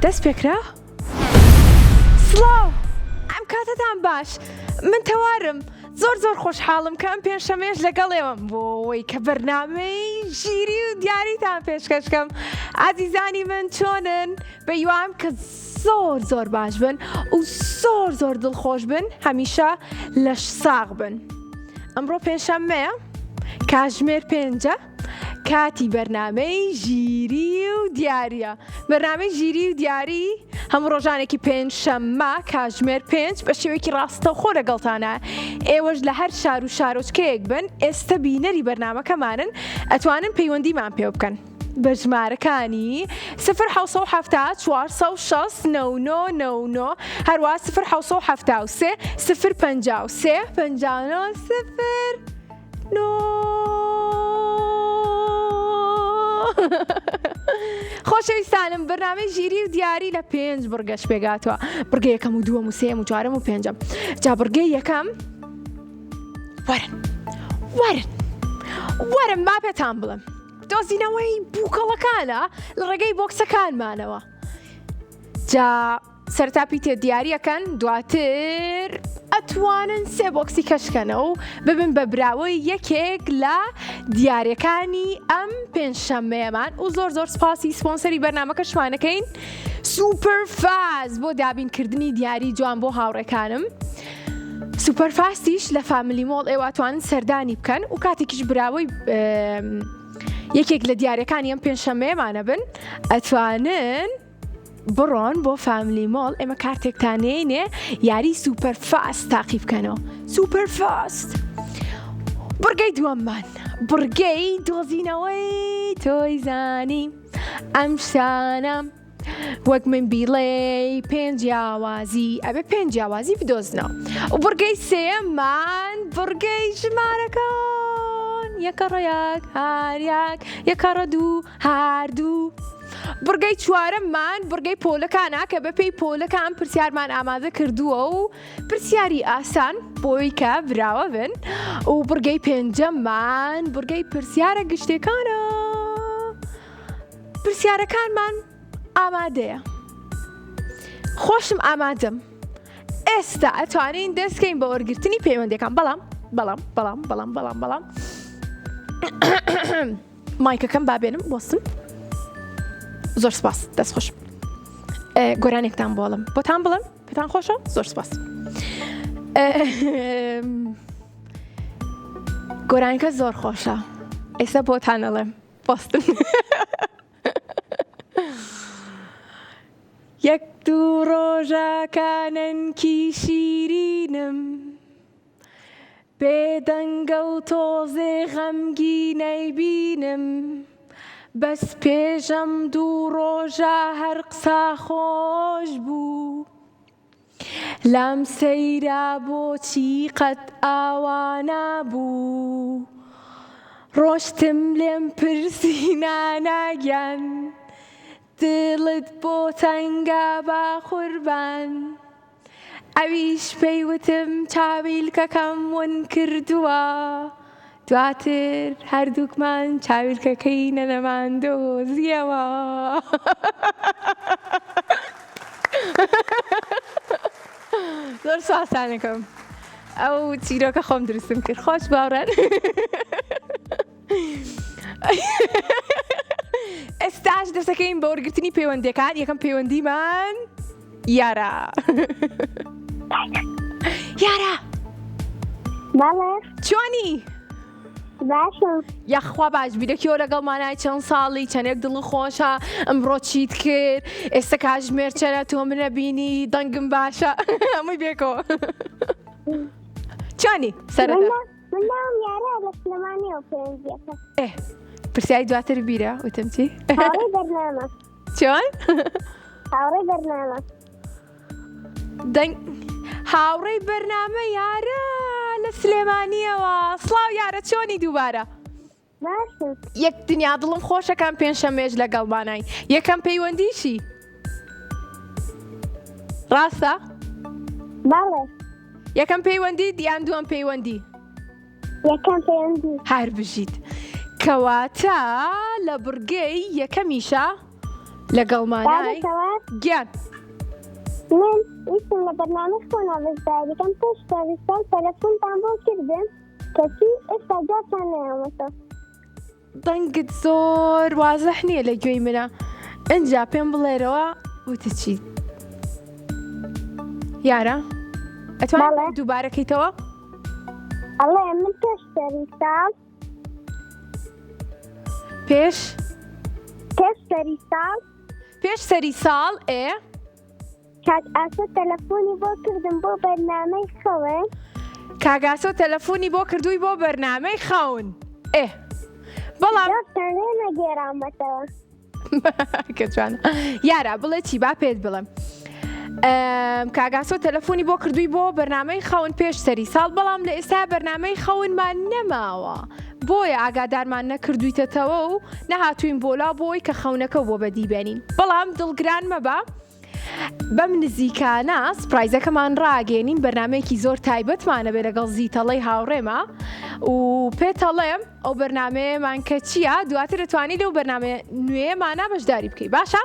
دەست پێکرا؟ سڵاو، ئەم کاتتان باش، من تەوارم، زۆر خۆشحاڵم کە ئەم پێنجشەمەیەش لەگەڵێوەم بۆی کە بەرنامەی ژیری و دیاریتان پێشکەشکەم. ئازیزانی من چۆنن؟ بەیوام کە زۆر باش بن و زۆر دڵخۆش بن، هەمیشە لەش ساغ بن. ئەمڕۆ پێنجشەمەیە، کاتژمێر 5، کاتی بەرنامەی ژیری و دیاریە. بەرنامەی ژیری و دیاری هەموو ڕۆژانێکی پێنجشەممە کاتژمێر 5 بە شێوەیەکی ڕاستەوخۆ لەگەڵتانە. ئێوەش لە هەر شار و شارۆچکەیەک بن، ئێستا بینەری بەرنامەکەمانن، ئەتوانن پەیوەندیمان پێ بکەن بە ژمارەکانی 0770 460 9999 هەروە 0773 053 59 خۆشەویستانم، بەرنامەی ژیری و دیاری لە 5 بڕگەش پێگاتوە. بڕگە یەکەم و دووەم و سێم و چوارەم و پێنجەم. جا بڕگەی یەکەم، وەرن با پێتان بڵم، دۆزینەوەی بووکەڵەکانە لە ڕێگەی بۆکسەکانمانەوە. جا سەرتا پیتێ دیاریەکەن، دواتر ئەتوانن 3 بۆکسی کەشکەنە و ببن بە براوەی یەکێک لە دیارەکانی ئەم پێنجشەممەیەمان. و زۆر سپاسی سپۆنسەری بەرنامەکەشمانەکەین سوپەرفاست بۆ دابینکردنی دیاری جوان بۆ هاوڕێکانم. سوپەرفاستیش لە فامیلی مۆڵ ئێواتوانن سەردانی بکەن و کاتێکیش براوەی یەکێک لە دیارەکانی ئەم پێنجشەممەیەمانە بن، ئەتوانن بڕۆن بۆ فامیلی مۆڵ، ئێمە کارتێکتانێنێ یاری سوپەرفاست تاقی بکەنەوە. سوپەرفاست. بڕگەی دووەممان، بڕگەی دۆزینەوەی تۆی زانی ئەم شانە وەک من بیڵێ 5 جیاوازی، ئەبێ 5 جیاوازی بدۆزنەوە. و بڕگەی سێمان، بڕگەی ژمارەکان، یەکەڕە یەک هەر یەک، یەکەڕە دوو هەردوو. بڕگەی چوارەممان، بڕگەی پۆلەکانە کە بەپێی پۆلەکان پرسیارمان ئامادە کردووە و پرسیاری ئاسان بۆی کە براوە بن. و بڕگەی پێنجەممان، بڕگەی پرسیارە گشتەکانە، پرسیارەکانمان ئامادەیە. خۆشم ئامادەم. ئێستا ئەتوانین دەستکەین بە وەرگرتنی پەیوەندیەکان. بەڵام مایکەکەم بابێنم بۆستم. زۆر سپاس، دەست خۆش. گۆرانێکتان بۆڵم بۆتان بڵم، پێتان خۆشە؟ زۆر سپاس. گۆرانەکە زۆر خۆشە، ئێستا بۆتان ئەڵێم بۆستم. یەک دوو ڕۆژەکانەنکی شیرینم، بێدەنگە و تۆزێ غەمگینەی بینم، بەس پێشەم 2 ڕۆژە هەر قسە خۆش بوو، لام سەیرا بۆچی قەت ئاوانە بوو، ڕۆشتم لێم پرسی ناناگیان، دڵت بۆ تەنگە با قوربان، ئەویش پێیوتم چاویلکەکەم ون کردووە، دواتر هەردووکمان چاویلکەکەی نەنەمان دۆزیەوە. زۆر سواسانەکەم، ئەو چیرۆکە خۆم دروستم کرد. خۆش باوڕێن. ئێستاش دەستەکەین بە وەرگرتنی پەیوەندیەکان. یەکەم پەیوەندیمان یارە. یارە بەڵێ، چۆنی؟ باشم. یەخوا باش بیرەکیەوە لەگەڵمانای چەند ساڵی، چەندێک دڵ خۆشە، ئەمڕۆ چیت کرد، ئێستا کاتژمێر چەرە، تۆ منە بینی، دەنگم باشە، هەمووی بێکەوە. چۆنی سەرەتا؟ من ناوم یارە، لە سلێمانیەوە پەیوەندیەکە. پرسیاری دواتر بیرە وتم چی؟ هاوڕێی بەرنامە. چۆن؟ هاوڕێی بەرنامە. هاوڕێی بەرنامە یارە لە سلێمانیەوە. سڵاو یارە، چۆنی دووبارە؟ باشم. یەک دنیا دڵم خۆشەکان پێنجشەممەیەش لەگەڵمانای. یەکەم پەیوەندیشی ڕاستە؟ بەڵێ. یەکەم پەیوەندی دیان دووەم پەیوەندی؟ یەکەم پەیوەندی. هەر بژیت. کەواتە لە بڕگەی یەکەمیشە لەگەڵ مانای گیان من ویستم لە بەرنامەی خۆنا بەشداریکەم پێشتری ساڵ تەلەفۆنتان بۆ کردم کەسی ئێستا جاتان نەیەوەتەوە. دەنگت زۆر وازەح نییە لە گوێی منە ئەنجا پێم بڵێرەوە وتە چی یارە ئەتوانێت دووبارەکەیتەوە؟ ئەڵێ من پێشتری ساڵ پێش سەری ساڵ کاک ئاسۆ تەلەفۆنی بۆ کردم بۆ بەرنامەی خەون. کاگاسۆ تەلەفۆنی بۆ کردووی بۆ بەرنامەی خەون بەڵام جاتان نەگێرامەتەوە. کەچوانە یارە بڵێ چی با پێت بڵێم کاگاسۆ تەلەفۆنی بۆ کردووی بۆ بەرنامەی خەون پێش سەری ساڵ بەڵام لە ئێستا بەرنامەی خەونمان نەماوە بۆیە ئاگادارمان نەکردویتەوە و نەهاتوین بۆلا بۆی کە خەونەکە بۆ بەدیبێنین بەڵام دڵگران مەبە بەم نزیکانە سپرایزەکەمان ڕاگەێنین بەرنمەیەکی زۆر تایبەتمانە بێ لەگەڵ زیتەڵەی هاوڕێمە و پێتەڵێم ئەو بەرنمەیەمان کە چییە دواتر دەتوانی لەو بەرنمە نوێیەمانە بەشداری بکەی باشە؟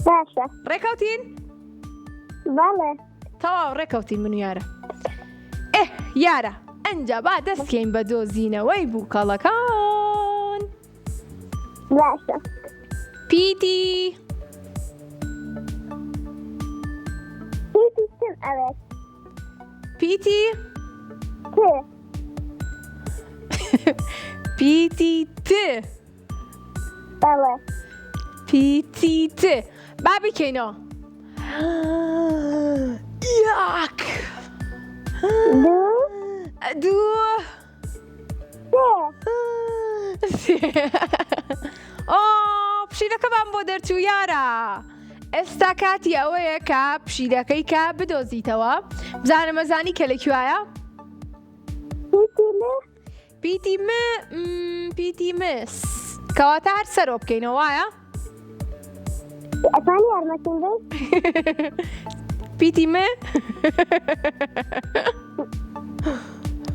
باشە ڕێکەوتین؟ بەڵێ تەواو ڕێکەوتین من یارە یارە ئەنجا با دەستکەین بە دۆزینەوەی بووکەڵەکان باشە پیتی چم ئەوێت پیتی تێ پیتی ت بەڵێ پیتی ت با بکەینەوە یاک دوو پشیلەکەمان بۆ دەرچوو یارە ئێستا کاتی ئەوەیە کە پشیلەکەی کە بدۆزیتەوە بزانە مەزانی کە لەکوایە پیتی مس کەواتە هەر سەرۆ بکەینەوە وایە ئەتوانی یارمەتیم بێت پیتی مە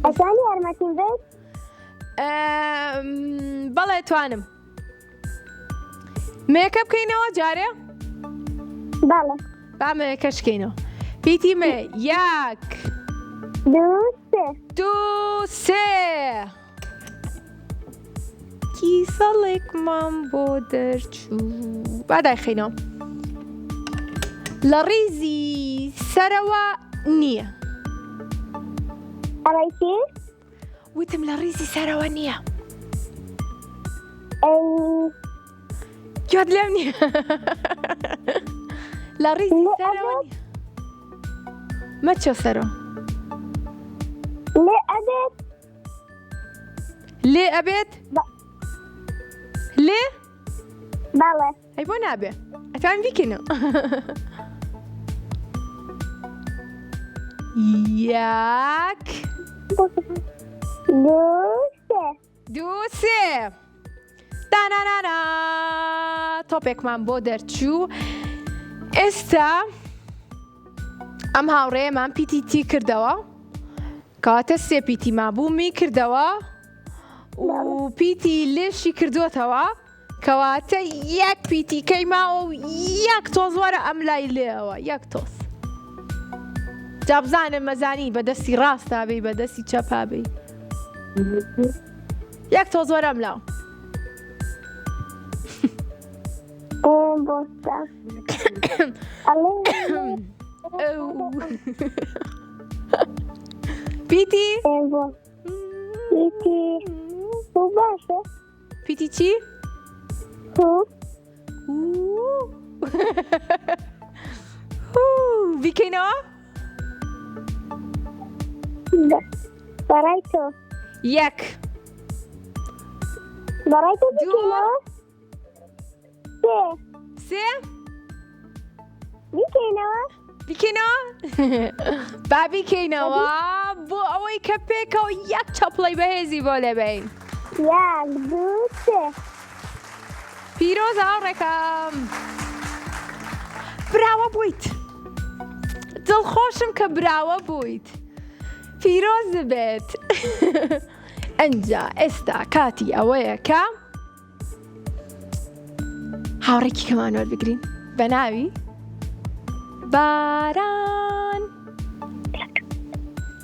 ئەتوانی یارمەتیم بێت بەڵێ توانم مەیەکە بکەینەوە جارێ بەڵێ با مەیەکەشکەینەوە پیتی مە یەک دوو سێ کیسەڵێکمان بۆ دەرچوو با دایخینەوە لە ڕیزی سەرەوە نییە ئەڵێکی وتم لە ڕیزی سەرەوە نییە یاد لێم نییە لە ڕیزی سەرەوە نییە مەچۆ سەرەوە لێ ئەبێت لێ بەڵێ ئەی بۆ نابێ ئەتوان بیکەنەوە یەک دوو سێ دانانانا تۆپێکمان بۆ دەرچوو ئێستا ئەم هاوڕێیەمان پیتی کردەوە کەواتە سێ پیتی مابوومی کردەوە و پیتی لێشی کردوتەوە کەواتە یەک پیتی کەیماوە و یەک تۆز وەرە ئەم لای لێەوە یەک تۆز جا بزانم مەزانی بەدەستی ڕاستا بێ بەدەستی چەپا بێ یەک تۆز وەرە ئەم لاو پیتی باشە پیتی چی؟ بیکەینەوە؟ بەڕای تۆ یەک بەڕای تۆ بکەینەوە سێ بیکەینەوە با بیکەینەوە بۆ ئەوەی کە پێکەوە یەک چەپڵەی بەهێزی بۆ لێبین یەک دوو سێ پیرۆز هاوڕێکم براوە بوویت دڵخۆشم کە براوە بوویت پیرۆز بێت ئەنجا ئێستا کاتی ئەوەیە کە هاوڕێکی کەمان وەربگرین بە ناوی باران.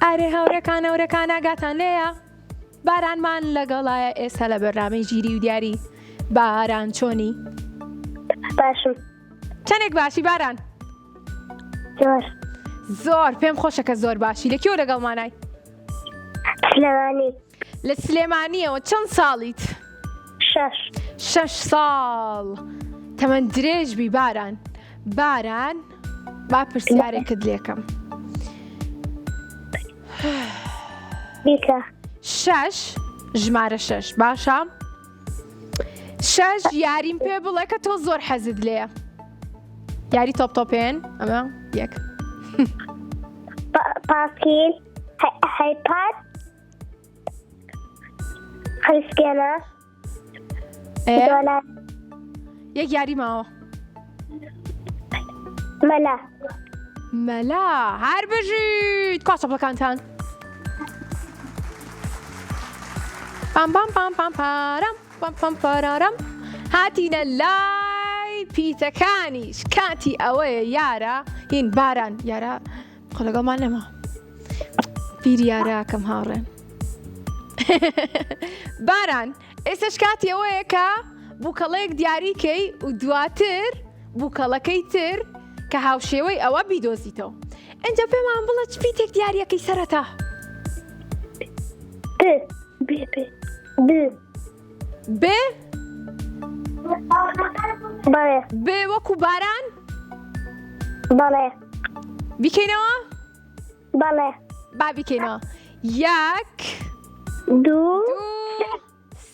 ئارێ هاوڕێکان ئاگاتان لێیە بارانمان لەگەڵایە ئێستا لە بەرنامەی ژیری و دیاری. باران چۆنی؟ باشم. چەندێک باشی باران؟ زۆر پێم خۆشە کە زۆر باشی. لەکوێ لەگەڵمانای؟ سلێمانی. لە سلێمانیەوە چەند ساڵیت؟ 6 ساڵ. تەمەند درێژبی باران. باران با پرسیارێکت لێکەم. 6 ژمارە 6 باشە؟ 6 یاریم پێ بڵێ کە تۆ زۆر حەزت لێیە. یاری تۆپتۆپێن ئەمە یەک. پاسکیل هایپاد خریسکێنە دۆلار یەک یاری ماوە. مەلا هەر بژیت کاسەپڵەکانتان. پام پام پام پام پارام پام پام پارارام. هاتینە لای پیتەکانیش. کاتی ئەوەیە یارە هین باران یارە خۆ لەگەڵمان نەما بیری یاراکەم هاوڕێن. باران ئێستش کاتی ئەوەیە کە بووکەڵەیەک دیاریکەی و دواتر بووکەڵەکەی تر کە هاوشێوەی ئەوە بیدۆزیتەوە. ئەنجا پێمان بڵە چ پیتێک دیاریەکەی سەرەتا؟ بێ وەکو باران؟ بەڵێ. بیکەینەوە؟ بەڵێ. با بیکەینەوە. 1 2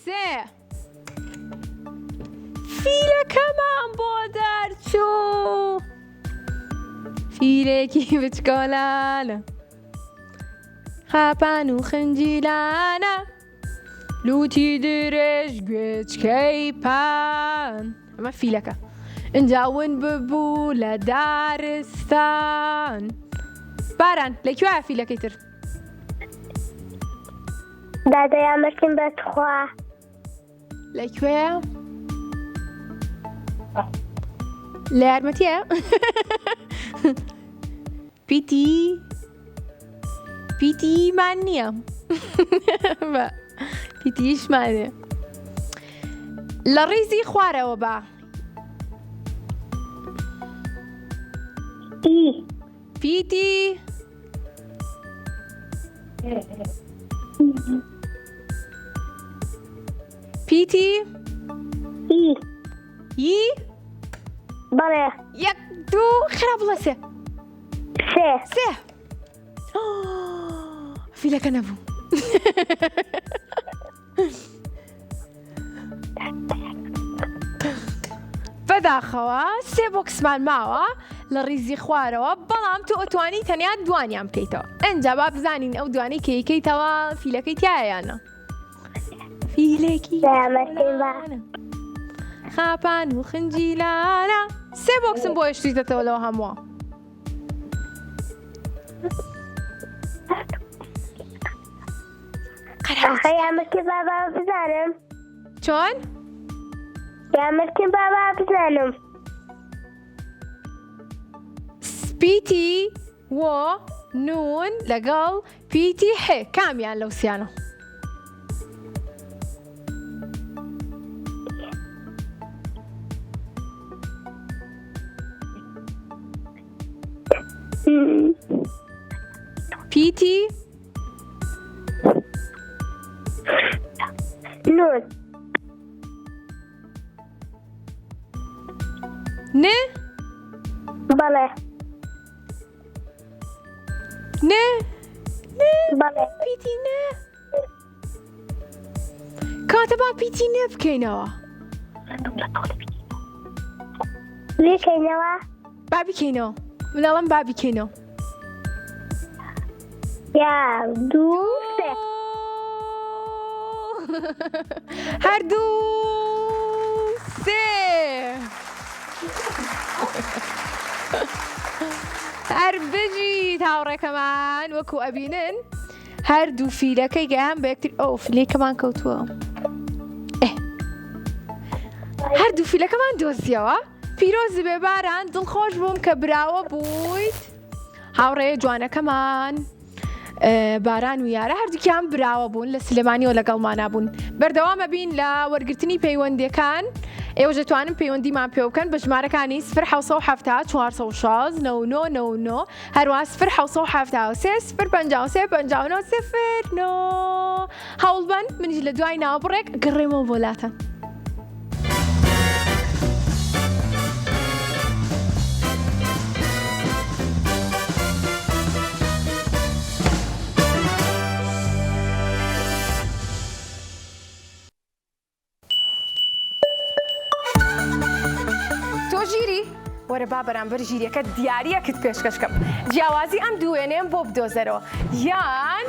3 فیلەکەمان بۆ دەرچوو. فیلێکی بچکۆلانە خاپان و خنجیلانە لوتی درێژ گوێچکەی پان. ئەمە فیلەکە. ئەنجاون ببوو لە دارستان. باران لەکوێیە فیلەکەی تر؟ دادەیامەکەم بەتخوا. لەکوێیە؟ لە یارمەتیە؟ پیتیمان نییە. پیتیشمانێ لە ڕیزی خوارەوە بە. پیتی پیتی ی بەڵێ. 1 2 خراپ بڵە 3 فیلەکە نەبوو. بەداخەوە 3 بۆکسمان ماوە لە ڕیزی خوارەوە بەڵام تو ئەتوانی تەنیا دوانیان بکەیتەوە. ئەنجا با بزانین ئەو دوانی کە یەکەیتەوە فیلەکەی تایەیانە. فیلێکی خاپان و خنجیلانە. 3 بۆکسم بۆ یشتیتەوە لەوە هەمووە. یامەکە بابا بزانم. چۆن؟ یامەکە بابا بزانم. پیتی و نون لەگەڵ پیتی ح کامیان لەو سیانە؟ پیتی نون. نه؟ بەڵێ. نه؟ بەڵێ. پیتی نه؟ کاتە با پیتی نە بکەینەوە. بیکەینەوە؟ با بیکەینەوە. مناڵم با بیکەینەوە. 1 2 3 هەردوو 3 هەر بژیت هاوڕێکەمان وەکو ئەبینن هەردوو فیلەکەی گەیان بە یەکتر. ئەو فیلەکەمان کەوتووە. هەردوو فیلەکەمان دۆزیەوە پیرۆزی بێباران دڵخۆش بووم کە براوە بوویت هاوڕێ جوانەکەمان باران و یارە هەردووکیان براوە بوون لە سلێمانیەوە لەگەڵمانە بوون بەردەوامە بین لە وەرگرتنی پەیوەندیەکان ئێوە دەتوانن پەیوەندیمان پێ بکەن بە ژمارەکانی 0 416 99 هەروە 0 473 053 59 09 هەوڵبن منیش لە دوای ناوەبڕێک گەڕێمەوە بۆلاتە. وەرە با بەرامبەر ژیریەکە دیاریەکت پێشکەشکەم جیاوازی ئەم دوێنێم بۆ بدۆزەرەوە یان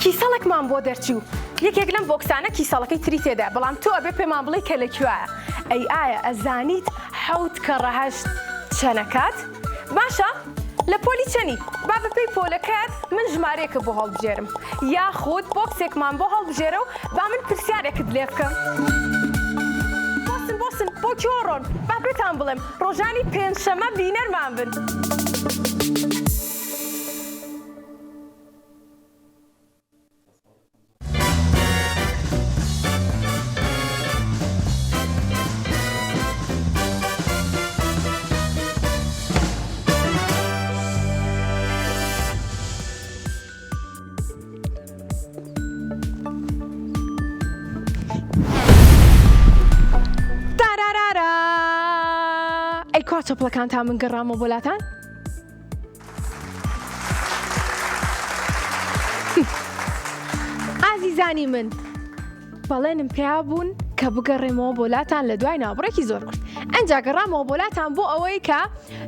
کیسەڵێکمان بۆ دەرچوو یەکێک لەم بۆکسانە کیسەڵەکەی تری تێدا بەڵام تۆ ئەبێ پێمان بڵێ کە لەکوایە ئەی ئایا ئەزانیت 7 کەڕە 8 چەنەکات باشە لە پۆلی چەنی با بەپێی پۆلەکەت من ژمارەیەکە بۆ هەڵبژێرم یاخود بۆکسێکمان بۆ هەڵبژێرە و با من پرسیارێکت لێ بکەم بۆ چۆڕۆن با پێتان بڵێم ڕۆژانی پێنجشەمە بینەرمان بن. ئەی چەپڵەکانتان من گەڕامەوە بۆلاتان؟ ئازیزانی من بەڵێنم پێیا بوون کە بگەڕێمەوە بۆلاتان لە دوای ناوبڕێکی زۆر کورت ئەنجا گەڕامەوە بۆلاتان بۆ ئەوەی کە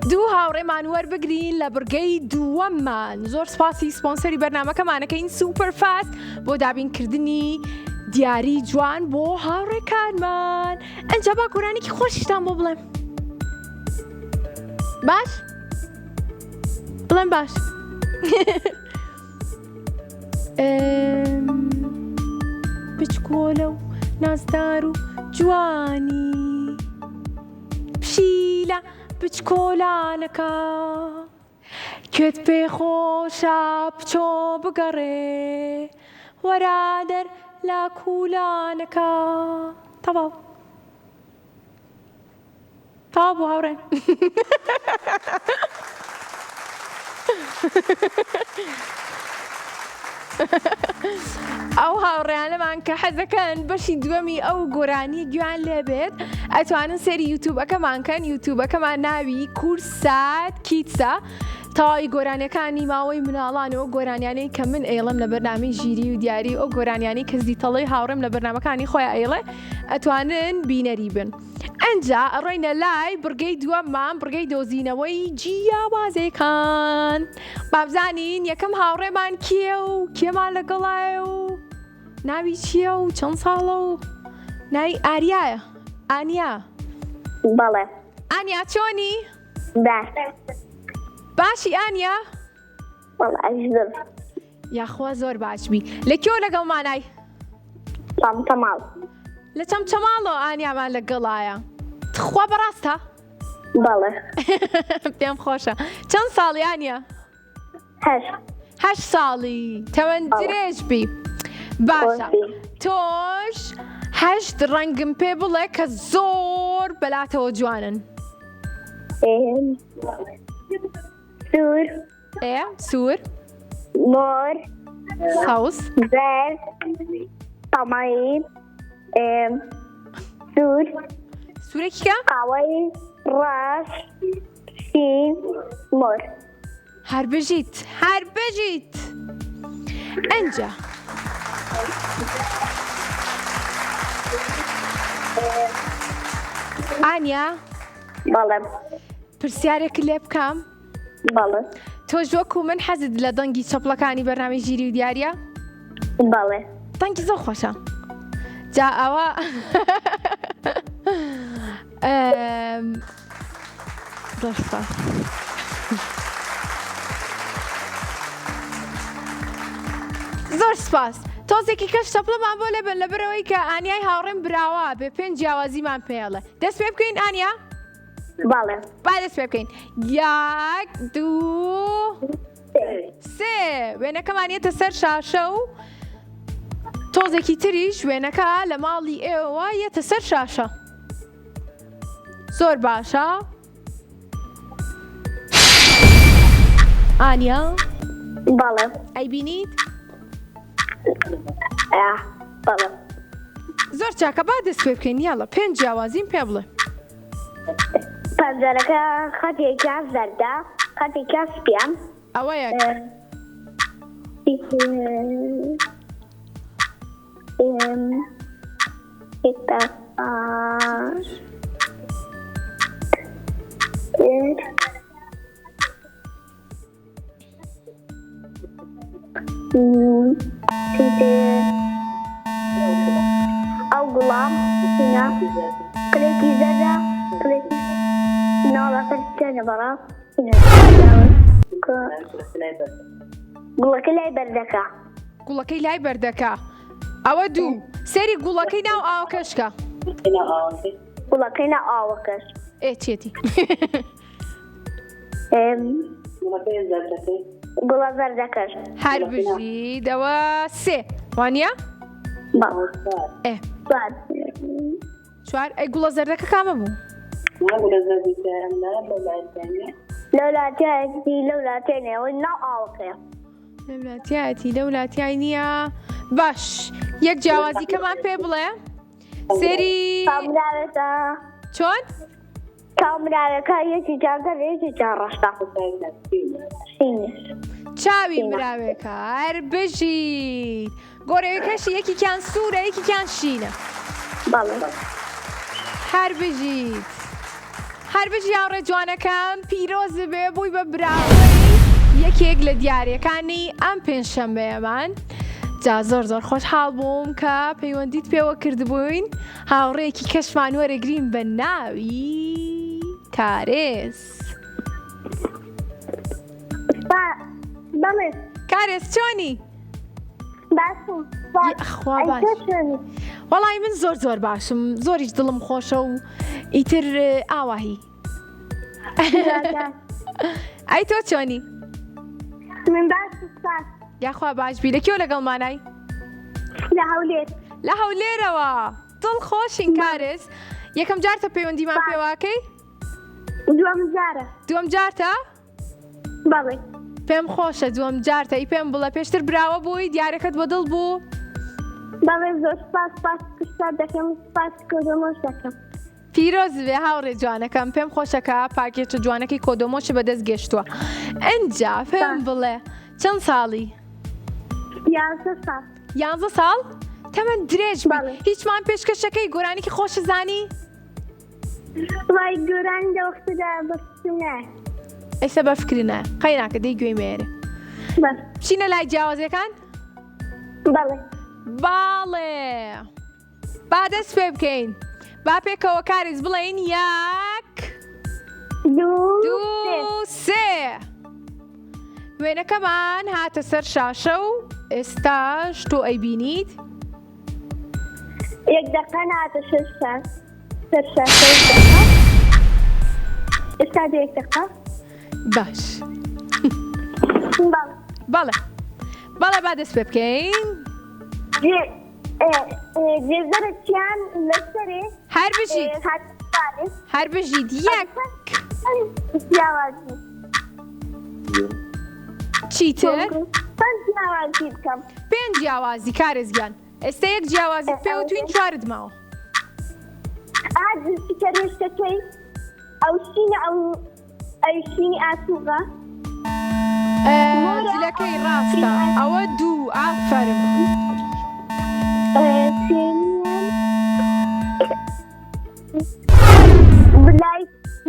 دوو هاوڕێمان وەربگرین لە بڕگەی دووەممان زۆر سپاسی سپۆنسەری بەرنامەکەمانەکەین سوپەر فاست بۆ دابینکردنی دیاری جوان بۆ هاوڕێکانمان ئەنجا با گۆرانێکی خۆشیشتان بۆ بڵێم باش؟ بڵێم باش بچکۆلە و نازدار و جوانی پشیلە بچکۆلانەکە کێت پێخۆشە بچۆ بگەڕێ وەرادەر لا کوولانەکە تەواو تەواو بوو هاوڕێن ئەو هاوڕێیانەمان کە حەزەکەن بەشی دووەمی ئەو گۆرانی گویان لێبێت ئەتوانن سێری یوتیوبەکەمانکەن یوتیوبەکەمان ناوی کورسات کیتسە تەواوی گۆرانیەکانی ماوەی مناڵانەوە گۆرانیانەی کە من ئێڵم لە بەرنامەی ژیری و دیاری ئەو گۆرانیانی کە زیتەڵەی هاوڕێم لە بەرنامەکانی خۆیان ئێڵێ ئەتوانن بینەری بن ئەنجا ئەڕۆینە لای بڕگەی دووەممان بڕگەی دۆزینەوەی جیاوازەکان بابزانین یەکەم هاوڕێمان کێ و کێمان لەگەڵایە و ناوی چییە و چەند ساڵە و ناوی ئاریایە ئانیا بەڵێ ئانیا چۆنی؟ باشی ئانیا؟ بەڵێ یاخوا زۆر باشبی لەکوێ لەگەڵمانای؟ چەمچەماڵ لە چەمچەماڵەوە ئانیامان لەگەڵایە خوا بەڕاستە؟ بەڵێ پێم خۆشە چەند ساڵی ئانیا؟ 8 ساڵی تەمەند درێژ بی باشە تۆش 8 ڕەنگم پێ بڵێ کە زۆر بەلاتەوە جوانن سوور سوور مۆر سەوز زەرد تەمایی سوور سوورێکی کە؟ قاوەی ڕاش شین مۆر هەر بژیت ئەنجا ئانیا بەڵێ پرسیارێک لێ بکەم؟ بەڵێ تۆش وەکو من حەزت لە دەنگی چەپڵەکانی بەرنامەی ژیری و دیاریە؟ بەڵێ دەنگی زۆر خۆشە جا ئەوە زۆر سپاس تۆزێکی کەش تەپڵەمان بۆ لەبن لەبەرەوەی کە ئانیای هاوڕێم براوە بێ پێنج جیاوازیمان پێڵێ دەست پێ بکەین ئانیا باڵێ با دەست پێ بکەین 1 2 3 وێنەکەمان یێتە سەر شاشە و تۆزێکی تریش وێنەکە لە ماڵی ئێوە یێتە سەر شاشە زۆر باشە ئانیا باڵێ ئەیبینیت باڵێ زۆر چاکە با دەست پێ بکەین یاڵە پێنج جیاوازیم پێ بڵێ پەنجەرەکە خەتێکا زەردە خەتێکا سپیان ئەوە یەک ئەو گوڵام کلێکی زەردە کلێکی ناڵەکە چێنە بەڕا گوڵەکە لای بەردەکە گوڵەکەی لای بەردەکە ئەوە دوو سێری گوڵەکەی ناو ئاوکەشکە گوڵەکەی ناو ئاوەکەش چێتی گوڵە زەردەکەش هەر بژی دەوە سێ وانە؟ چوار ئەی گوڵە زەردەکە کامە بوو؟ لەولاتیایەتی لەولاتێنەوەی ناو ئاوەکەیە لەولاتیایەتی لەولاتیای نییە باش یەک جیاوازی کەمان پێ بڵێ سێری کامراوێتە چۆن؟ کامراوەکە یەکی جاگەر یەکی جاڕەشتا چاوی مراوێکە هەر بژیت گۆرەوەکەشی یەکیان سوورە یەکیان شینە هەر بژیت هەر بژی هاوڕێ جوانەکەم پیرۆز بێ بووی بە براوەی یەکێک لە دیارەکانی ئەم پێنجشەمبەیەمان جا زۆر زۆر خۆشحاڵ بووم کە پەیوەندیت پێوە کردبووین هاوڕێیەکی کەشمان وەرەگرین بە ناوی کارێز بەڵێ کارێز چۆنی؟ باشم خوا باش وەڵی من زۆر زۆر باشم زۆریش دڵم خۆشە و ئیتر ئاواهی ئەی تۆ چۆنی؟ من باش یاخوا باشبی لەکێوە لەگەڵمانای؟ لە هەولێر لە هەولێرەوە دڵ خۆشین کارێز یەکەم جارتە پەیوەندیمان پێواکەی؟ دووەم جارتە؟ بەڵێ پێم خۆشە دووەم جارتە ئی پێم بڵە پێشتر براوە بووی دیارەکەت بە دڵ بوو؟ بەڵێ زۆر سپاس کشتار دەکەم سپاس کۆدۆمۆش دەکەم پیرۆز بێ هاوڕێ جوانەکەم پێم خۆشەکە پاکێتە جوانەکەی کۆدۆمۆشە بەدەست گەشتووە ئەنجا پێم بڵێ چەند ساڵی؟ 11 ساڵ؟ تەمەەن درێژ هیچمان پێشکەشەکەی گۆرانێکی خۆشە زانی؟ وای گۆرانی دەوەختەدا بەستنە ئێستا بەفکرنە قەی ناکە دەی گوێی مێرە بچینە لای جیاوازەکان؟ باڵێ با دەست پێ بکەین با پێکەوە کارێز بڵێین 1 2 3 وێنەکەمان هاتە سەر شاشە و ئێستاش تۆ ئەیبینیت؟ یەک دەقە هاتە سەر شاشە ئێستا یەک دەقە باش بەڵێ با دەست پێ بکەین جێزەرەکیان لەسەرێ هەر بژیت یەک چیتر؟ پێنج جیاوازی کارێزگیان ئێستا یەک جیاوازی پێ و توین چوارت ماوە ئاژکەی ئەو شینی ئاسووغە جلەکەی ڕاستە ئەوە دوو ئافەرم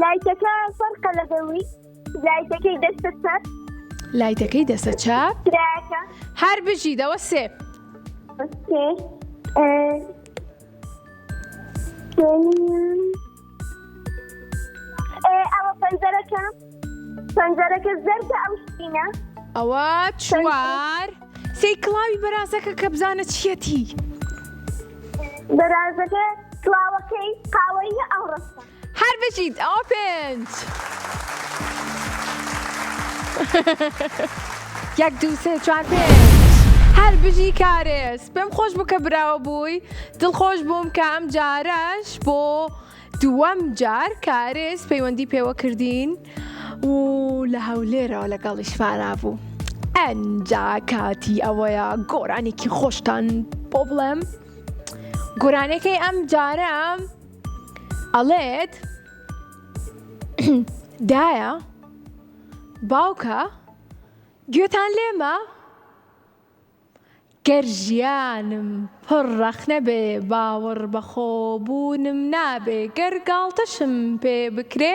لایتەکە فەرقە لەگەڵی لایتەکەی دەستە چاپ لایتەکەی دەستە چاپ هەر بژیدەوە سێ ئەوە پەنجەرەکە زەردە ئەو شتینە ئەوە چوار سی کڵاوی بەرازەکە کە بزانە چیەتی. بەرازەکە کڵاوەکەی قاوەی ئەوڕەستە. هەر بچیت ئەوە 5. 1 2 3 4 5 هەر بژی کارێز. پێم خۆش بوو کە براوە بووی، دڵخۆش بووم کە ئەم جارەش بۆ دووەم جار کارێز پەیوەندی پێوە کردین و لە هەولێرەوە لەگەڵیشمانە بوو. ئەنجا کاتی ئەوەیە گۆرانێکی خۆشتان بۆ بڵێم. گۆرانەکەی ئەم جارە ئەڵێت دایە باوکە گوێتان لێمە گەر ژیانم پڕ ڕەخنە بێ باوەڕ بەخۆبوونم نابێ گەر گاڵتەشم پێ بکرێ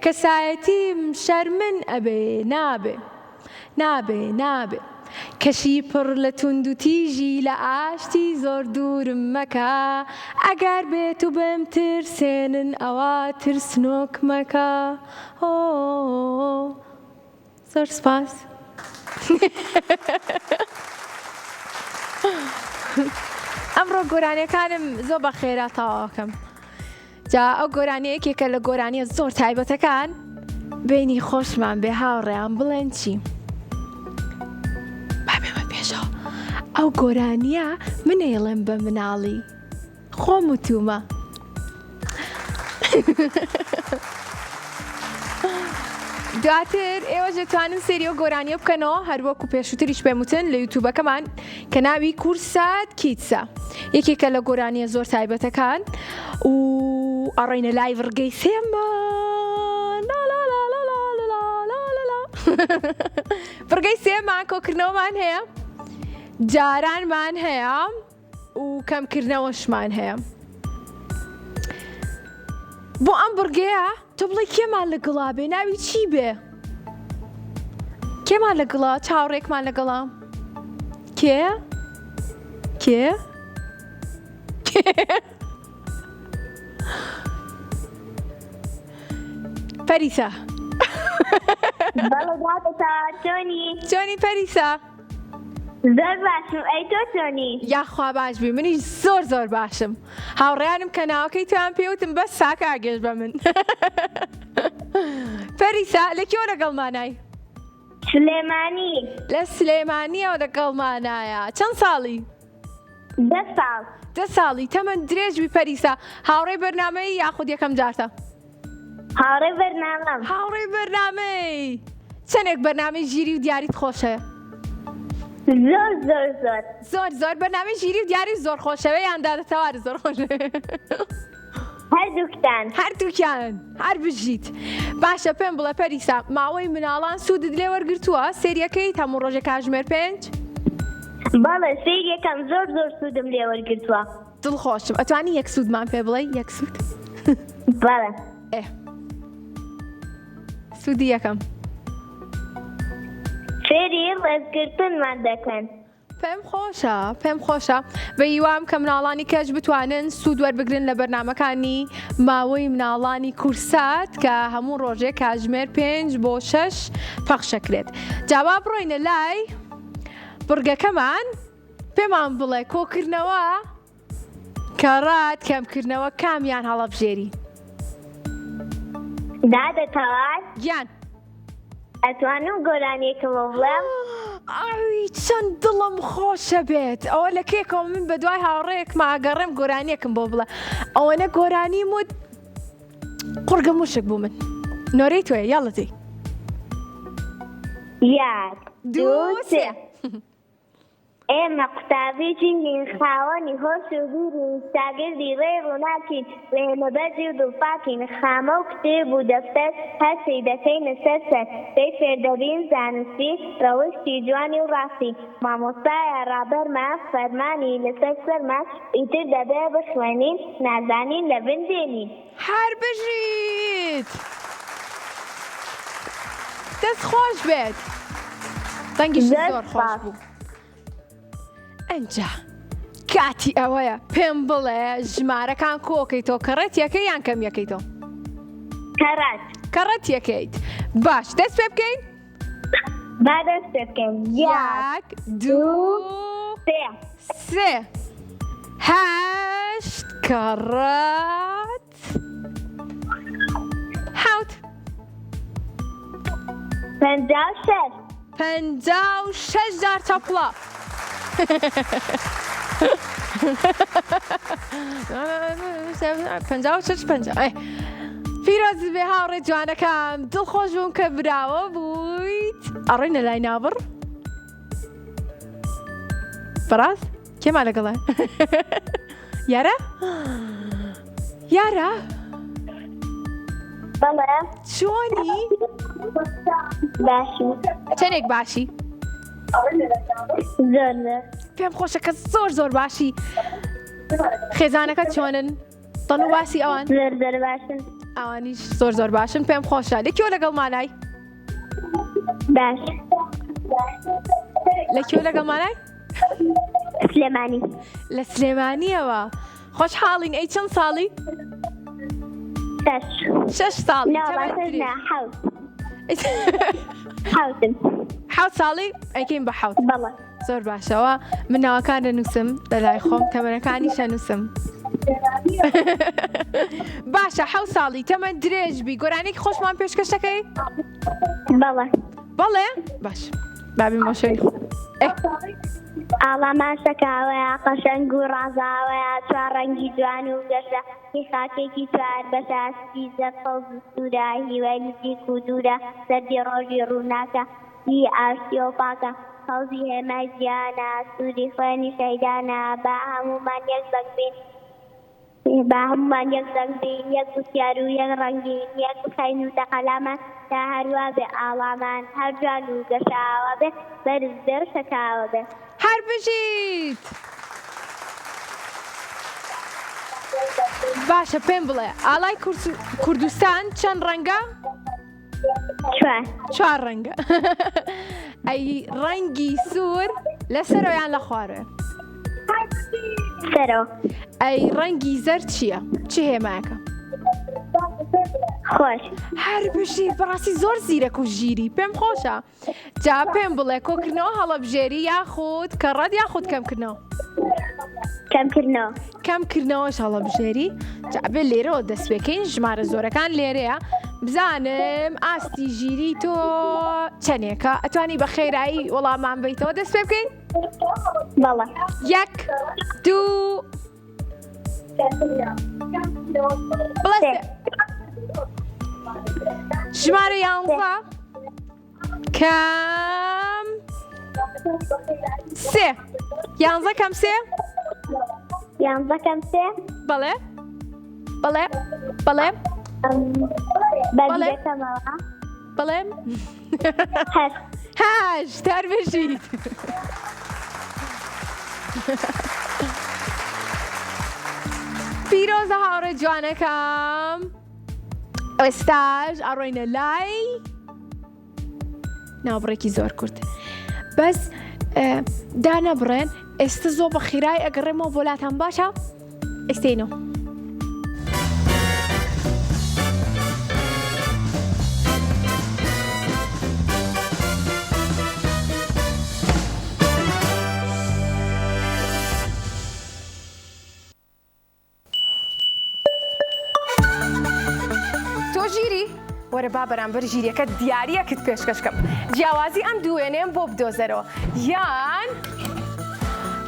کەسایەتیم شەرمن ئەبێ نابێ نابێ نابێ کەشی پڕ لە توند و تیژی لە ئاشتی زۆر دوورم مەکە ئەگەر بێت و بێم ترسێنن ئەوە ترسنۆک مەکە. زۆر سپاس. ئەمڕۆ گۆرانیەکانم زۆر بە خێرا تەواوەکەم. جا ئەو گۆرانیەکێکە لە گۆرانیە زۆر تایبەتەکان بینی خۆشمان بێ هاوڕێیان بڵێن چی؟ بابێمە پێشەوە ئەو گۆرانیە منێڵێم بە مناڵی خۆم وتومە. دواتر ئێوە دەتوانن سێریۆ گۆرانیە بکەنەوە هەر وەکو پێشووتریش پێم وتن لە یوتیوبەکەمان کە ناوی کورسات کیتسە. یەکێکە لە گۆرانیە زۆر تایبەتەکان و ئەڕۆینە لای ڕگەی سێمان. ڕگەی سێمان کۆکردنەوەمان هەیە، جارانمان هەیە و کەمکردنەوەشمان هەیە. بۆ ئەم بڕگەیە تۆ بڵێ کێمان لەگەڵا بێ، ناوی چی بێ؟ کێمان لەگەڵا؟ چاوڕێکمان لەگەڵا؟ کێ؟ کێ؟ پەریسا. بەڵێ دادەتا چۆنی؟ چۆنی پەریسا؟ زۆر باشم، ئەی تۆ چۆنی؟ یاخوا باش بی، منیش زۆر زۆر باشم. هاوڕێیانم کە ناوەکەی توان پێوتم بەس ساکە ئاگەش بە من. پەریسا لە کێوە لەگەڵمانای؟ سلێمانی. لە سلێمانیەوە لەگەڵمانایە. چەند ساڵی؟ 10 ساڵ. 10 ساڵی. تەمەن درێژبی پەریسا. هاوڕێی بەرنامەی یاخود یەکەم جارتە؟ هاوڕێی بەرنامەم. هاوڕێی بەرنامەی. چەندێک بەرنامەی ژیری و دیاریت خۆشەیە؟ زۆر زۆر زۆر. زۆر زۆر بەرنامەی ژیری و دیاری زۆر خۆشەوە یان دادەتەوارە زۆر خۆشەوە؟ هەردووکتان. هەردووکیان هەر بژیت. باشە پێم بڵێ پەریسا ماوەی مناڵان سوودت لێ وەرگرتووە سێریەکەی هەموو ڕۆژێک کاتژمێر 5؟ بەڵێ سێریەکەم زۆر زۆر سوودم لێ وەرگرتووە. دڵخۆشم. ئەتوانی یەک سوودمان پێ بڵێ؟ یەک سوود؟ بەڵێ. سوودی یەکەم. فێری ڕێزگرتنمان دەکەن. پێم خۆشە، پێم خۆشە. بە هیوام کە مناڵانی کەش بتوانن سوود وەربگرن لە بەرنامەکانی ماوەی مناڵانی کورسات کە هەموو ڕۆژێک کاتژمێر 5 بۆ 6 پەخشەکرێت. جا با بڕۆینە لای بڕگەکەمان. پێمان بڵێ کۆکردنەوە کەڕات کەمکردنەوە کامیان هەڵەبژێری؟ دادەتەوار؟ گیان ئەتوانم گۆرانیەکەمە بڵێم؟ ئاوی چەند دڵم خۆشە بێت. ئەوە لە کێکەوە من بە دوای هاوڕێیەکمە ئاگەڕێم گۆرانیەکم بۆ بڵێ. ئەوەنە گۆرانیم و قورگە موشک بوو من. نۆرەی توێ یاڵەتی. 1 2 3 ئێمە قوتابیی خاوەنی هۆش و بیری شاگردی ڕێ ڕووناکین ڕێمەبەرزی و دڵپاکین خامە و کتێب و دەفتەر هەرچی دەکەینە سەر پێی فێردەبین زانستی ڕەوشتی جوانی و ڕاستی مامۆستایە ڕابەرمان فەرمانی لەسەر سەرمان ئیتر دەبێ بخوێنین نازانین لە بن دێنین. هەر بژیت. دەست خۆش بێت. دەنگیش زۆر خۆش بوو. ئەنجا کاتی ئەوەیە پێم بڵێ ژمارەکان کۆکەیتەوە کەڕەت یەکەی یان کەم یەکەیتەوە؟ کەڕەت. کەڕەت یەکەیت. باش دەست پێ بکەین؟ با دەست پێ بکەین. یەک دوو سێ. سێ هەشت کەڕەت حەوت پەنجاو شەش. 56 جار چاپڵە. پیرۆز بێ هاوڕێ جوانەکەم دڵخۆش بووم کە براوە بوویت. ئەڕێنە لای نابڕ بەڕاست کێمان لەگەڵە یارە یارە بەڵێ چۆنی باشی. چەندێک باشی زۆر زۆر. پێم خۆشە کە زۆر زۆر باشی. خێزانەکەت چۆنن تەن و باسی ئەوان زۆر زۆر باشن. ئەوانیش زۆر زۆر باشن پێم خۆشە. لەکوێ لەگەڵ مانای باش. لەکوێ لەگەڵ مانای سلێمانی. لە سلێمانیەوە. خۆشحاڵین. ئەی چەند ساڵی؟ شەش. 6 ساڵی. ناوەسەرنا حەوت. حەوتم. 7 ساڵی ئەیکەین بە حەوت. بەڵێ. زۆر باشەوە. من ناوەکان دەنووسم لەلای خۆم تەمەنەکانیش دەنووسم. باشە 7 ساڵی تەمەن درێژ بی گۆرانێکی خۆشمان پێشکەش دەکەی؟ بەڵێ. بەڵێ باش بابی مۆشەری خۆ. ئاڵامان شەکاوەیە قەشەنگ و ڕازاوەیە چوار ڕەنگی جوان و گەشە هی خاکێکی چوار بەشاستی زەرقەڵ و سوورە هیوای نزیک و دوورە سەردی ڕۆژی ڕووناکە هی ئاشتی و پاکە هەوزی هێمای گیانە سووری خوێنی شەیدانە با هەمومان یەک زەنگ بین با هەمومان یەک زەنگ بین یەک وسیار و یەک ڕەنگین یەک بخەین و تەقەلامان تا هەروە بێ ئاڵامان هەر جوان و گەشاوە بێ بەرز دەر شەکاوە بێ. هەر بژیت. باشە پێم بڵێ ئاڵای کوردستان چەند ڕەنگە؟ چوار. 4 ڕەنگە. ئەی ڕەنگی سوور لەسەرەوەیان لە خوارێ؟ سەرەوە. ئەی ڕەنگی زەرد چییە؟ چی هێمایەکە؟ خۆش. هەر بژیت بەڕاستی زۆر زیرەک و ژیری پێم خۆشە. جا پێم بڵێ کۆکردنەوە هەڵەبژێری یاخود کەڕەت یاخود کەمکردنەوە؟ کەمکردنەوە. کەمکردنەوەش هەڵەبژێری. جا بێ لێرەوە دەستپێکەین ژمارە زۆرەکان لێرەیە بزانم ئاستی ژیری تۆ چەندێکە ئەتوانی بە خێرایی وەڵامان بیتەوە دەست پێ بکەین؟ بەڵێ. 1 2 بڵێ ژمارە 11 کەم 3 11 کەم 3 11 کەم 3 بەڵێ بەڵێ بەڵێ بەڵێکەمەوە بەڵێ هەشت هەر بژیت. پیرۆزە هاوڕێ جوانەکەم ئێستاش ئەڕۆینە لای ناوبڕێکی زۆر کورت بەس دانەبڕێن ئێستا زۆر بە خیرای ئەگەڕێمەوە بۆ لاتان باشە؟ ئێستێنەوە. وەرە با بەرامبەر ژیریەکە دیاریەکت پێشکەشکەم جیاوازی ئەم دوێنێم بۆ بدۆزەرەوە یان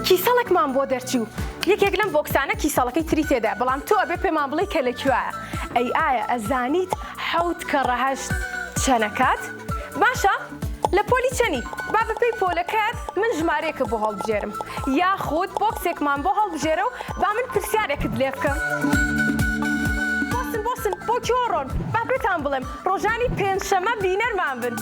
کیسەڵێکمان بۆ دەرچوو یەکێک لەم بۆکسانە کیسەڵەکەی تری تێدا بەڵام تۆ ئەبێ پێمان بڵێ کە لەکوێیە. ئەی ئایا ئەزانیت 7 کەڕە 8 چەنەکات؟ باشە لە پۆلی چەنی با بەپێی پۆلەکەت من ژمارەیەکە بۆ هەڵبژێرم یاخود بۆکسێکمان بۆ هەڵبژێرە و با من پرسیارێکت لێ بکەم. بۆ کۆڕۆن با بێتان بڵێم ڕۆژانی پێنجشەمە بینەرمان بن.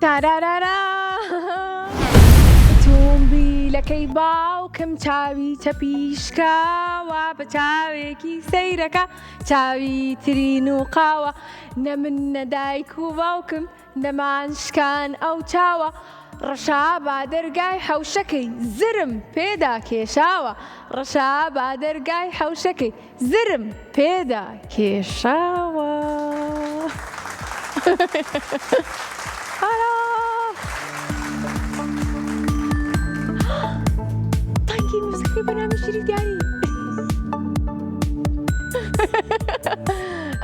تارارارا ئۆتۆمبیلەکەی باوکە باوکم چاوی چەپیشکاوە بە چاوێکی سەیرەکە چاوی ترین و قاوە نە من نە دایک و باوکم نەمانشکان ئەو چاوە ڕەشا با دەرگای حەوشەکەی زرم پێدا کێشاوە ڕەشا با دەرگای حەوشەکەی زرم پێدا کێشاوە تانکی موسیقی بەنامی شیری دیاری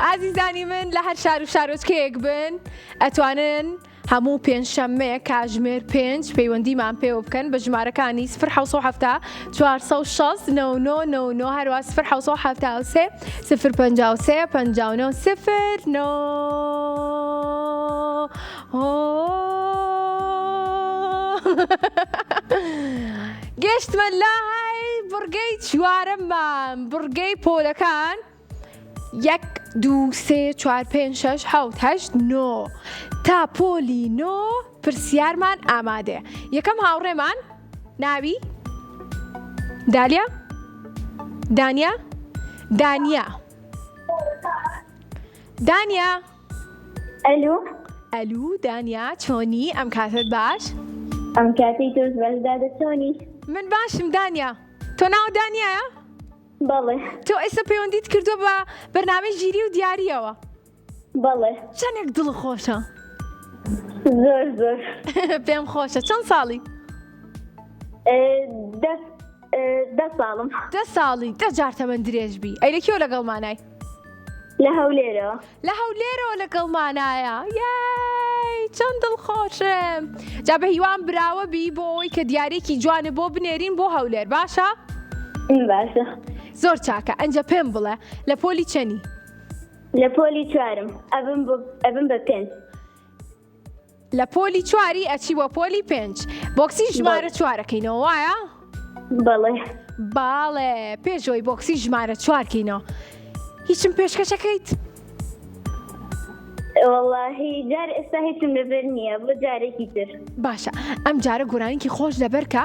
ئازیزانی من لە هەر شار و شارۆچکەیەک بن ئەتوانن هەموو پێنجشەممەیە کاژمێر 5 پەیوەندیمان پێوە بکەن بە ژمارەکانی 0 1970 460 99 هەروە 0 1970 053 59 گەشتمە لای بڕگەی چوارەممان بڕگەی پۆلەکان 1 2 3 4 5 6 7 8 9 تا پۆلی 9 پرسیارمان ئامادەیە یەکەم هاوڕێمان ناوی دالیا دانیا دانیا دانیا ئەلو ئەلو دانیا چۆنی ئەم کاتت باش ئەم کاتی تۆز بەشدادە چۆنی من باشم دانیا تۆ ناو دانیایە بەڵێ تۆ ئێستا پەیوەندیت کردووە بە بەرنامەی ژیری و دیاریەوە بەڵێ چەندێک دڵخۆشە زۆر زۆر پێم خۆشە چەند ساڵی 10 ساڵم 10 ساڵی 10 جار تەمەن درێژ بی ئەی لەکیۆ لەگەڵمانای لە هەولێرەوە لە هەولێرەوە لەگەڵمانایە یای چەند دڵخۆشم جا بە هیوان براوە بی بۆ ئەوەی کە دیارێکی جوانە بۆ بنێرین بۆ هەولێر باشە باشە زۆر چاکە ئەنجە پێم بڵێ لە پۆلی چەنی لە پۆلی چوارم ئەبم بە 5 لە پۆلی چواری ئەچی بۆ پۆلی 5 بۆکسی ژمارە چوارەکەینەوە وایە بەڵێ باڵێ پێشەوەی بۆکسی ژمارە چوارکەینەوە هیچم پێشکەشەکەیت وەڵاهی جار ئێستا هیچم لەبەر نییە بۆ جارێکی تر باشە ئەم جارە گۆرانێکی خۆش لەبەرکە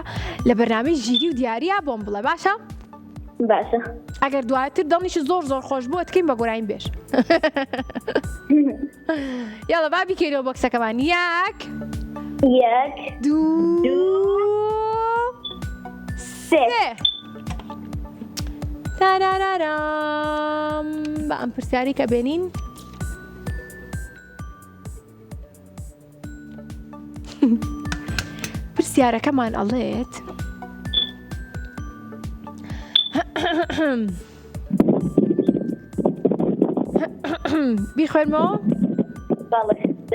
لە بەرنامەی ژیری و دیاریە بۆم بڵێ باشە باشە ئەگەر دوایتر دڵنیش زۆر زۆر خۆش بووە دکەین بە گۆرانی بێش یاڵە با بیکەینەوە بۆکسەکەمان 1 2 3 تارارارام بە ئەم پرسیاری کە بێنین پرسیارەکەمان ئەڵێت بیخوێنمەوە؟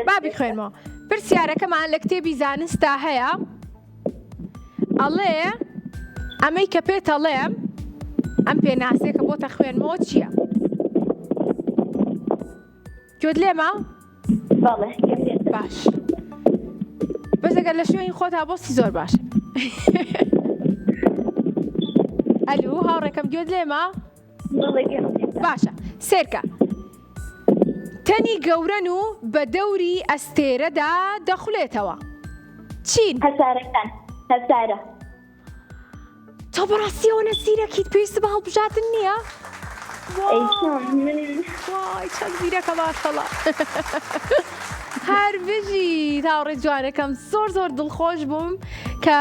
با بیخوێنمەوە پرسیارەکەمان لە کتێبی زانستا هەیە ئەڵێ ئەمەی کە پێت ئەڵێم ئەم پێناسەیە کە بۆتە خوێنمەوە چییە؟ گوێت لێمە؟ بەڵێ باش بەس ئەگەر لە شوێنی خۆتا بۆستی زۆر باشە ئەلو هاوڕێکەم گوێت لێمە؟ باشە سێرکە تەنی گەورەن و بە دەوری ئەستێرەدا دەخولێتەوە چین؟ هەسارەکان هەسارە تۆ بەڕاستیەوە نەسیرەکیت پێویستە بە هەڵبژاتن نییە؟ وای چەند زیرەکە باشەڵە هەر بژی هاوڕێ جوانەکەم زۆر زۆر دڵخۆش بووم کە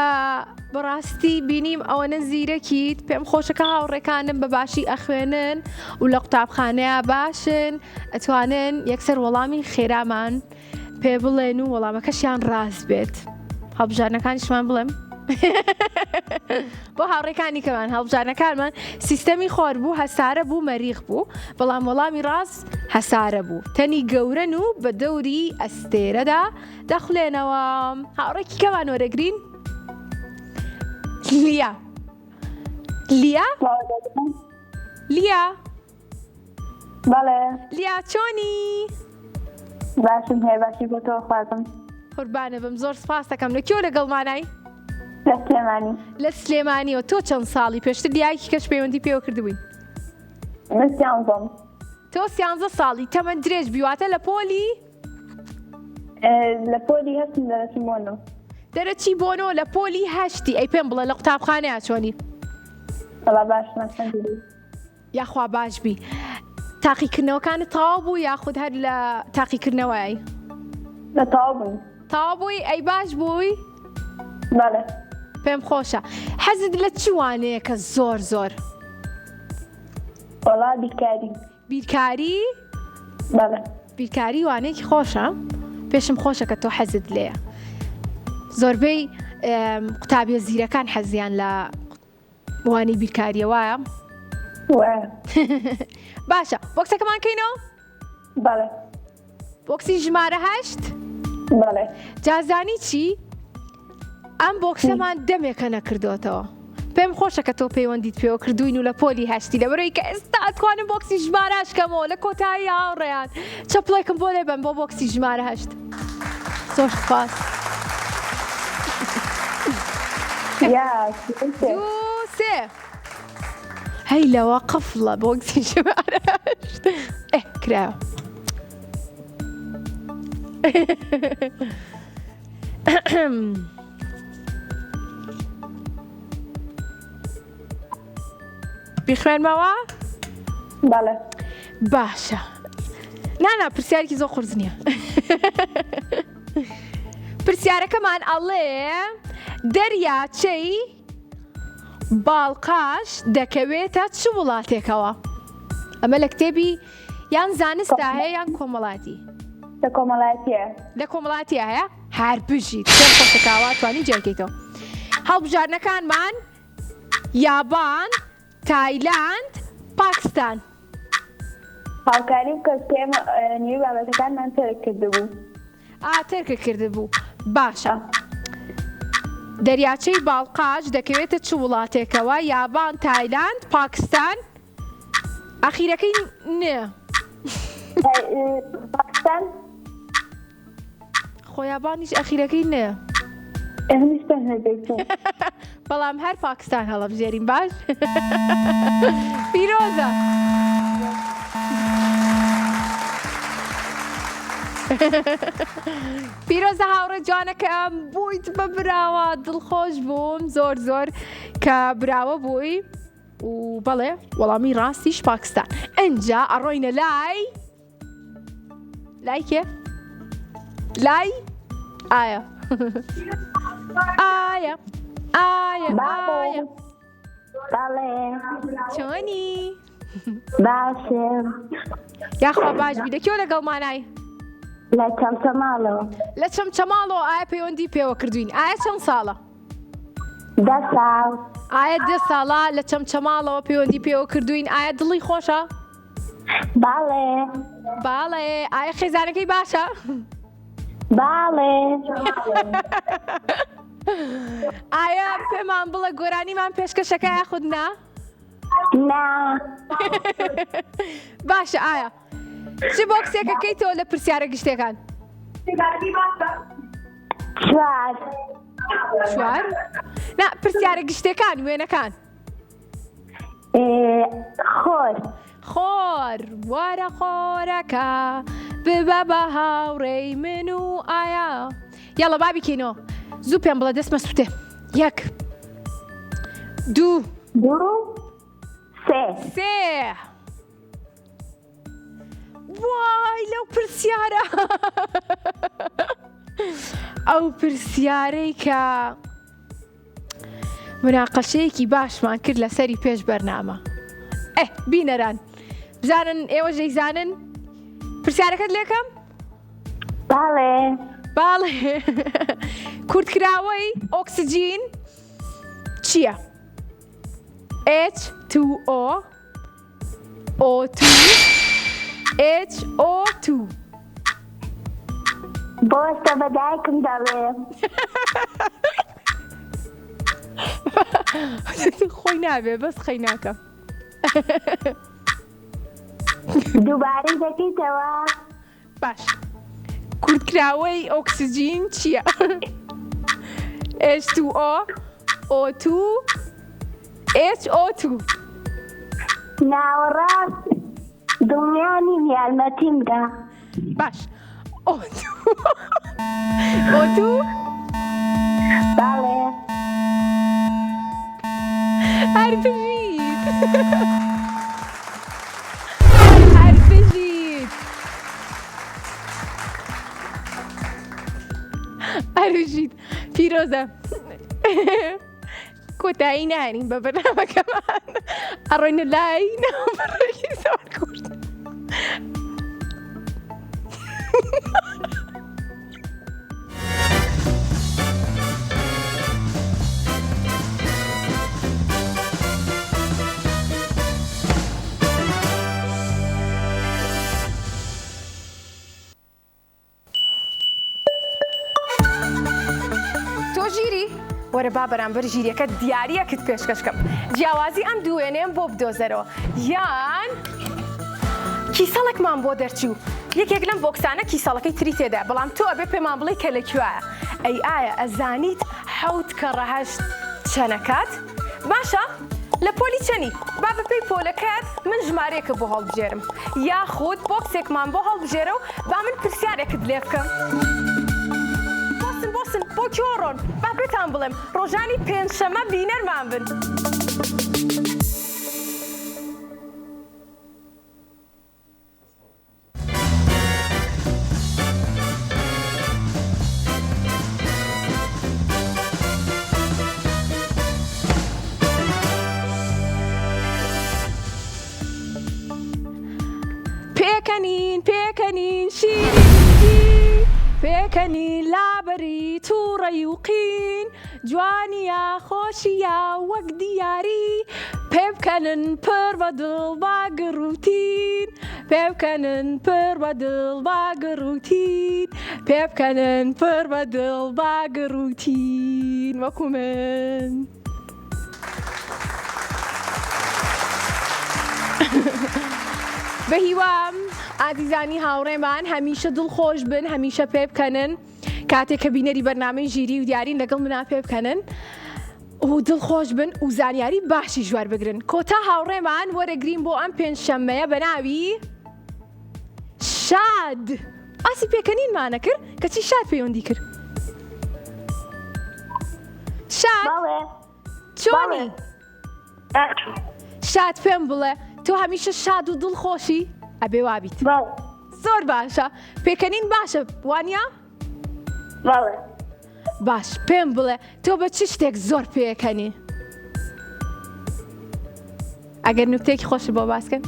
بەڕاستی بینیم ئەوەنە زیرەکیت پێم خۆشەکە هاوڕێکانم بە باشی ئەخوێنن و لە قوتابخانەیە باشن ئەتوانن یەکسەر وەڵامی خێرامان پێ بڵێن و وەڵامەکەشیان ڕاست بێت هەڵبژارنەکانیشمان بڵێم بۆ هاوڕێکانی کەمان هەڵبژارنەکانمان سیستەمی خۆر بوو هەسارە بوو مەریخ بوو بەڵام وەڵامی ڕاست هەسارە بوو تەنی گەورەن و بە دەوری ئەستێرەدا دەخولێنەوە هاوڕێکی کەمان وەرەگرین لیا لیا لیا بەڵێ لیا چۆنی باشم هەیە باشی بۆ تۆ خوازم قوربانە بم زۆر سپاس دەکەم لە کێو لەگەڵمانای لە سلێمانی لە سلێمانیەوە تۆ چەند ساڵی پێشتر دیایکی کەش پەیوەندی پێوە کردبووین تۆ 13 ساڵی تەمەەن درێژ بیواتە لە پۆلی لە پۆلی هەستم لە سیمۆنۆ دەرەچی بۆنەوە لە پۆلی هەشتی ئەی پێم بڵێ لە قوتابخانەیە چۆنی وڵا باش مەسەندی یاخوا باش بی تاقیکردنەوەکانت تەواو بوو یاخود هەر لە تاقیکردنەوەی لە تەواو بووین تەواو بووی ئەی باش بووی بەڵێ پێم خۆشە حەزت لە چی وانەیە کە زۆر وڵا بیکاری بیرکاری بەڵێ بیرکاری وانەیەکی خۆشە پێشم خۆشە کە تۆ حەزت لێیە زۆربەی قوتابیە زیرەکان حەزیان لە وانی بیرکاریە وایە وایە باشە بۆکسەکەمان کەینەوە بەڵێ بۆکسی ژمارە 8 بەڵێ جازانی چی ئەم بۆکسەمان دەمێکە نەکردوتەوە پێم خۆشە کە تۆ پەیوەندیت پێوە کردوین و لە پۆلی هەشتی لەبەرەوەی کە ئێستا ئەتوانم بۆکسی ژمارە 8 کەمەوە لە کۆتایی هاوڕێیان چەپڵێکم بۆ لێبم بۆ بۆکسی ژمارە 8 زۆر سوپاس دوو سێ هەی لەوە قفڵە بۆکسی ژمارە 8 کراوە بیخوێنمەوە؟ بەڵێ باشە نانا پرسیارێکی زۆر قورس نییە پرسیارەکەمان ئەڵێ دەریاچەی باڵقاش دەکەوێتە چ وڵاتێکەوە؟ ئەمە لە کتێبی یان زانستا هەیە یان کۆمەڵاتی لە کۆمەڵایەتیە لە کۆمەڵاتی هەیە هەر بژیت پێم خۆشەکەوە توانی جێگەیتەوە هەڵبژارنەکانمان یابان تایلاند پاکستان هاوکاری کە پێم نیوی بابەتەکانمان تێرە کردبوو تێرکە کردبوو باشە دەریاچەی باڵقاش دەکەوێتە چ وڵاتێکەوە یابان تایلاند پاکستان ئەخیرەکەی نێ پاکستان خۆ یابانیش ئەخیرەکەی نێ ئێمەستان هەردەیتون بەڵام هەر پاکستان هەڵەبژێرین باش پیرۆزە پیرۆزە هاوڕێ جوانەکەم بوویت بە براوە دڵخۆش بووم زۆر کە براوە بووی و بەڵێ وەڵامی ڕاستیش پاکستان ئەنجا ئەڕۆینە لای کێ؟ لای ئایا بەڵێ چۆنی؟ باشە یاخوا باش بی لەکێوە لەگەڵمانای؟ لە چەمچەماڵەوە لە چەمچەماڵەوە ئایا پەیوەندی پێوە کردوین ئایا چەند ساڵە؟ 10 ساڵ ئایا 10 ساڵە لە چەمچەماڵەوە پەیوەندی پێوە کردوین ئایا دڵی خۆشە؟ باڵێ ئایا خێزانەکەی باشە؟ باڵێ ئایا پێمان بڵێ گۆرانیمان پێشکەشەکە یاخود نا؟ نا باشە ئایا چ بۆکسێکەکەیتەوە لە پرسیارە گشتەکان؟ 4 نا پرسیارە گشتەکان وێنەکان خۆر وەرە خۆرەکە ببە بە هاوڕێی من و ئایا یاڵە بابی کەینەوە زوو پێم بڵێ دەستمە سووتێ 1 2 3 وای لەو پرسیارە ئەو پرسیارەی کە مناقەشەیەکی باشمان کرد لەسەری پێش بەرنامە بینەران بزانن ئێوە ژەیزانن پرسیارەکەت لێکەم؟ باڵێ کورتکراوەی ئۆکسجین چییە؟ H2O O2 HO2 بۆستە بە دایکم دەڵێ خۆی نابێ بەس خەی ناکەم دووبارەی دەکەیتەوە باش کورتکراوەی ئۆکسجین چییە؟ H2O O2 HO2 ناوەڕاست دڵنیانی یارمەتیمدا باش O2 بەڵێ هەر بژیت هەر بژیت هەر بژیت پیرۆزە کۆتایی نانین بە بەرنامەکەمان ئەڕۆینە لای ناوبەڕێکی زۆر کورت تۆ ژیری وەرە با بەرامبەر ژیریەکە دیاریەکت پێشکەشکەم جیاوازی ئەم دووێنێم بۆ بدۆزەرەوە یان کیسەڵێکمان بۆ دەرچوو یەکێک لەم بۆکسانە کیسەڵەکەی تری تێدا بەڵام تۆ ئەبێ پێمان بڵێ کە لەکوایە ئەی ئایا ئەزانیت حەوت کە ڕەهەشت چەنەکات باشە لە پۆلی چەنی با بەپێی پۆلەکەت من ژمارەیەکە بۆ هەڵبژێرم یاخود بۆکسێکمان بۆ هەڵبژێرە و با من پرسیارێکت لێ بکەم بۆسن بۆ چۆڕۆن با پێتان بڵێم ڕۆژانی پێنجشەمە بینەرمان بن پێکەنین شیرینی پێکەنین لابەری تووڕەی و قین جوانیە خۆشیە وەک دیاری پێ بکەنن پڕ بە دڵ باگڕوتین پێ بکەنن پڕ بە دڵ باگڕوتین پێ بکەنن پڕ بە دڵ باگڕوتین وەکو من بە هیوام ئازیزانی هاوڕێمان هەمیشە دڵخۆش بن هەمیشە پێ بکەنن کاتێک کە بینەری بەرنامەی ژیری و دیارین لەگەڵ منا پێ بکەنن و دڵخۆش بن و زانیاری باشی ژوار بگرن کۆتا هاوڕێمان وەرەگرین بۆ ئەم پێنجشەممەیە بە ناوی شاد ئاسی پێکەنینمانە کرد کەچی شاد پەیوەندی کرد شاد چۆنی شاد پێم بڵێ تۆ هەمیشە شاد و دڵخۆشی ئەبێ وابیت زۆر باشە پێکەنین باشە وانیا باش پێم بڵێ تۆ بە چ شتێک زۆر پێکەنی ئەگەر نوکتێکی خۆش بۆ باسکەن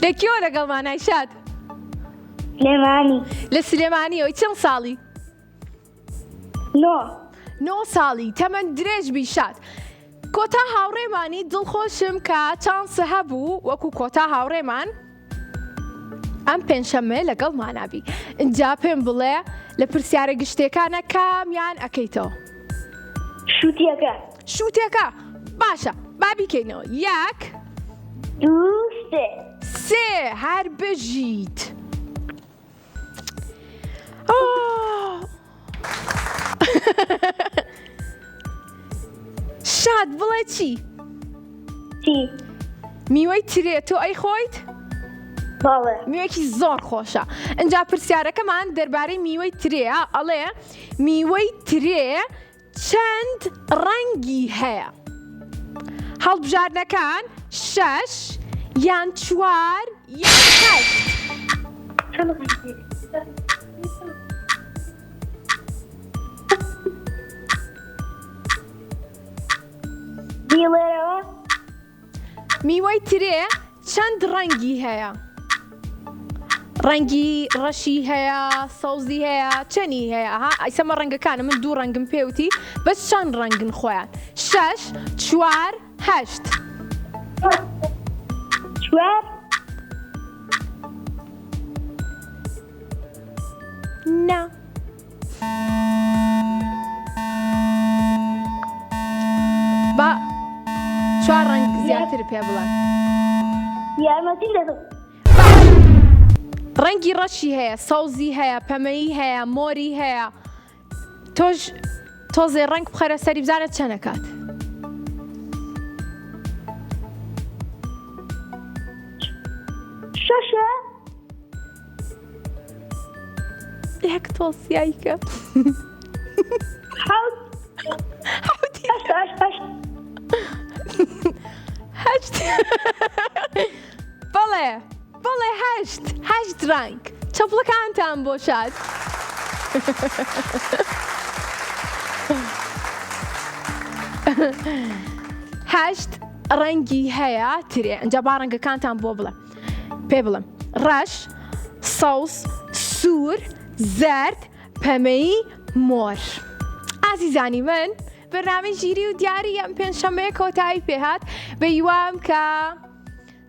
لەکیۆ لەگەڵمانای شاد لە سلێمانیەوەی چەند ساڵی 9 ساڵی تەمەەن درێژ بی شاد کۆتا هاوڕێمانی دڵخۆشم کە چانسە هەبوو وەکو کۆتا هاوڕێمان ئەم پێنجشەممە لەگەڵمانابی ئینجا پێم بڵێ لە پرسیارە گشتەکانە کامیان ئەەکەیتەوە شووتێکە باشە بابیکەینەوە 1 2 3 هەر بژیت شاد بڵێ چی؟ میوەی ترێ تۆ ئەی خۆیت؟ میوەیەکی زۆر خۆشە ئەجا پرسیارەکەمان دەربارەی میوەی ترێە ئەڵێ میوەی ترێ چەند ڕەنگی هەیە؟ هەڵبژاردنەکان 6 یان 4 یان 8 میوەی ترێ چەند ڕەنگی هەیە؟ ڕەنگی ڕەشی هەیە سەوزی هەیە چەنی هەیە ئەیسەمە ڕەنگەکانە من 2 ڕەنگم پێوتی بەس چەند ڕەنگن خۆیان 6 4 8 نا با 4 ڕەنگ زیاتر پێ بڵێن ڕەنگی ڕەشی هەیە سەوزی هەیە پەمەیی هەیە مۆری هەیە تۆش تۆزێ ڕەنگ بخەرە سەری بزانێت چەنەکات یەک تۆسیایکە حوت هەشت بەڵێ بەڵێ هەشت ڕنگ چەپڵەکانتان بۆ شاد هەشت ڕەنگی هەیە ترێ ئەنجا با ڕەنگەکانتان بۆ بڵێ پێ بڵم ڕەش سەوس سوور زەرد پەمەی مۆر ئازیزانی من بەرنامەی ژیری و دیاری ئەم پێنجشەمەیە کۆتایی پێهات بە هیوام کە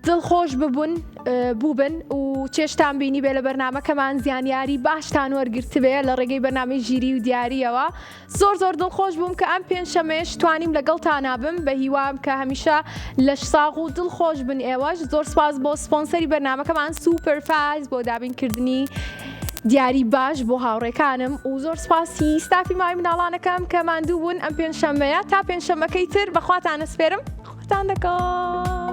دڵخۆش بووبن و چێشتان بینی بێ لە بەرنامەکەمان زیانیاری باشتان وەرگرتبێ لە ڕێگەی بەرنامەی ژیری و دیاریەوە زۆر دڵخۆش بووم کە ئەم پێنجشەمەیەش توانیم لەگەڵتان بم بە هیوام کە هەمیشە لە ساغ و دڵخۆش بن ئێوەش زۆر سپاس بۆ سپۆنسەری بەرنامەکەمان سوپەرفایز بۆ دابینکردنی دیاری باش بۆ هاوڕێکانم و زۆر سپاسی ستافی ماوەی مناڵانەکەم کە ماندوو بوون ئەم پێنجشەمەیە تا پێنجشەمەکەی تر بەخواتان ئەسپێرم خۆتان دەکەم.